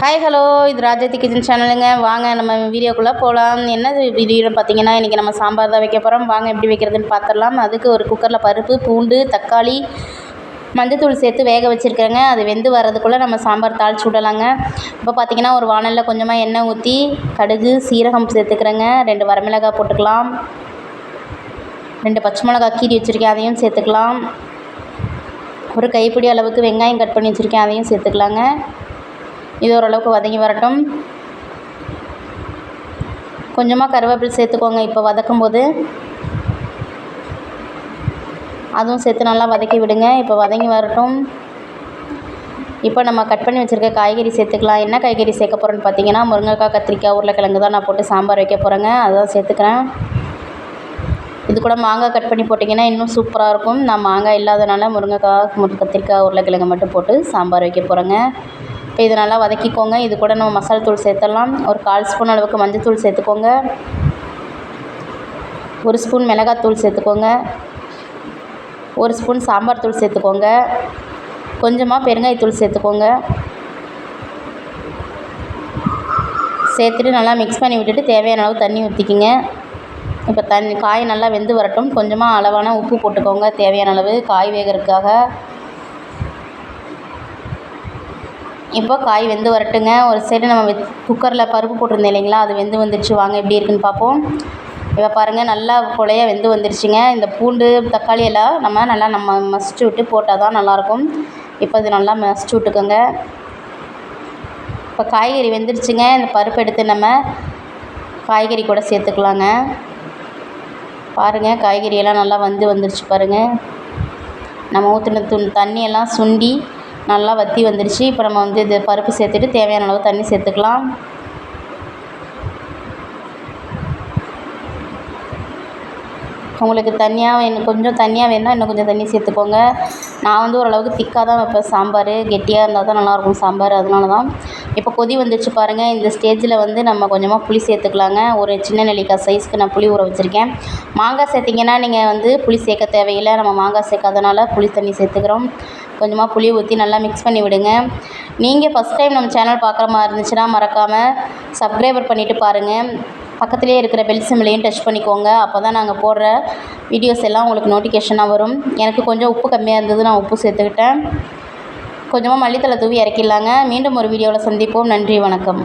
Hi hello, இது ராஜதி kitchen சேனலுங்க. வாங்க நம்ம வீடியோக்குள்ளே போகலாம். என்ன வீடியோன்னு பார்த்தீங்கன்னா, இன்றைக்கி நம்ம சாம்பார் தான் வைக்க போகிறோம். வாங்க எப்படி வைக்கிறதுன்னு பார்த்துடலாம். அதுக்கு ஒரு குக்கரில் பருப்பு, பூண்டு, தக்காளி, மஞ்சத்தூள் சேர்த்து வேக வச்சுருக்கேங்க. அது வெந்து வர்றதுக்குள்ளே நம்ம சாம்பார் தாளிச்சு விடலாங்க. இப்போ பார்த்திங்கன்னா, ஒரு வானலில் கொஞ்சமாக எண்ணெய் ஊற்றி கடுகு, சீரகம் சேர்த்துக்கிறேங்க. 2 வரமிளகாய் போட்டுக்கலாம். 2 பச்சை மிளகாய் கீறி வச்சுருக்கேன், அதையும் சேர்த்துக்கலாம். ஒரு கைப்பிடி அளவுக்கு வெங்காயம் கட் பண்ணி வச்சுருக்கேன், அதையும் சேர்த்துக்கலாங்க. இது ஓரளவுக்கு வதங்கி வரட்டும். கொஞ்சமாக கருவேப்பிலை சேர்த்துக்கோங்க. இப்போ வதக்கும் போது அதுவும் சேர்த்து நல்லா வதக்கி விடுங்க. இப்போ வதங்கி வரட்டும். இப்போ நம்ம கட் பண்ணி வச்சுருக்க காய்கறி சேர்த்துக்கலாம். என்ன காய்கறி சேர்க்க போகிறோன்னு பார்த்தீங்கன்னா, முருங்கைக்காய், கத்திரிக்காய், உருளைக்கிழங்கு தான் நான் போட்டு சாம்பார் வைக்க போகிறேங்க. அதுதான் சேர்த்துக்கிறேன். இது கூட மாங்காய் கட் பண்ணி போட்டிங்கன்னா இன்னும் சூப்பராக இருக்கும். நான் மாங்காய் இல்லாதனால முருங்கைக்காய், கத்திரிக்காய், உருளைக்கிழங்கு மட்டும் போட்டு சாம்பார் வைக்க போகிறேங்க. இப்போ இதை நல்லா வதக்கிக்கோங்க. இது கூட நம்ம மசாலா தூள் சேர்த்துடலாம். ஒரு 1/4 ஸ்பூன் அளவுக்கு மஞ்சத்தூள் சேர்த்துக்கோங்க. 1 ஸ்பூன் மிளகாத்தூள் சேர்த்துக்கோங்க. 1 ஸ்பூன் சாம்பார் தூள் சேர்த்துக்கோங்க. கொஞ்சமாக பெருங்காயத்தூள் சேர்த்துக்கோங்க. சேர்த்துட்டு நல்லா மிக்ஸ் பண்ணி விட்டுட்டு தேவையான அளவு தண்ணி ஊற்றிக்கிங்க. இப்போ காய் நல்லா வெந்து வரட்டும். கொஞ்சமாக அளவான உப்பு போட்டுக்கோங்க, தேவையான அளவு காய் வேகிறதுக்காக. இப்போ காய் வெந்து வரட்டுங்க. ஒரு சைடு நம்ம குக்கரில் பருப்பு போட்டிருந்தேன் இல்லைங்களா, அது வெந்து வந்துடுச்சு. வாங்க எப்படி இருக்குன்னு பார்ப்போம். இப்போ பாருங்கள், நல்லா கொலையாக வெந்து வந்துடுச்சுங்க. இந்த பூண்டு, தக்காளி எல்லாம் நம்ம மசிச்சு விட்டு போட்டால் தான் நல்லாயிருக்கும். இப்போ இது நல்லா மசிச்சு விட்டுக்கோங்க. இப்போ காய்கறி வெந்துடுச்சுங்க. இந்த பருப்பு எடுத்து நம்ம காய்கறி கூட சேர்த்துக்கலாங்க. பாருங்கள், காய்கறியெல்லாம் நல்லா வந்துடுச்சு பாருங்கள். நம்ம ஊற்றின தண்ணியெல்லாம் சுண்டி நல்லா வற்றி வந்துடுச்சு. இப்போ நம்ம இது பருப்பு சேர்த்துட்டு தேவையான அளவு தண்ணி சேர்த்துக்கலாம். உங்களுக்கு கொஞ்சம் தண்ணியாக வேணும்னா இன்னும் கொஞ்சம் தண்ணி சேர்த்துக்கோங்க. நான் ஓரளவுக்கு திக்காக தான் வைப்பேன் சாம்பார். கெட்டியாக இருந்தால் தான் நல்லாயிருக்கும் சாம்பார், அதனால தான். இப்போ கொதி வந்துடுச்சு பாருங்கள். இந்த ஸ்டேஜில் நம்ம கொஞ்சமாக புளி சேர்த்துக்கலாங்க. ஒரு சின்ன நெல்லிக்காய் சைஸ்க்கு நான் புளி ஊற வச்சுருக்கேன். மாங்காய் சேர்த்திங்கன்னா நீங்கள் புளி சேர்க்க தேவையில்லை. நம்ம மாங்காய் சேர்க்காதனால புளி தண்ணி சேர்த்துக்கிறோம். கொஞ்சமாக புளி ஊற்றி நல்லா மிக்ஸ் பண்ணி விடுங்க. நீங்கள் ஃபஸ்ட் டைம் நம்ம சேனல் பார்க்குற மாதிரி இருந்துச்சுன்னா மறக்காமல் சப்ஸ்கிரைபர் பண்ணிவிட்டு பாருங்கள். பக்கத்துலேயே இருக்கிற பெல் சிம்பிளையும் டச் பண்ணிக்கோங்க. அப்போ தான் நாங்கள் போடுற வீடியோஸ் எல்லாம் உங்களுக்கு நோட்டிஃபிகேஷனாக வரும். எனக்கு கொஞ்சம் உப்பு கம்மியாக இருந்தது, நான் உப்பு சேர்த்துக்கிட்டேன். கொஞ்சமாக மல்லித்தழை தூவி இறக்கிடலாங்க. மீண்டும் ஒரு வீடியோவில் சந்திப்போம். நன்றி, வணக்கம்.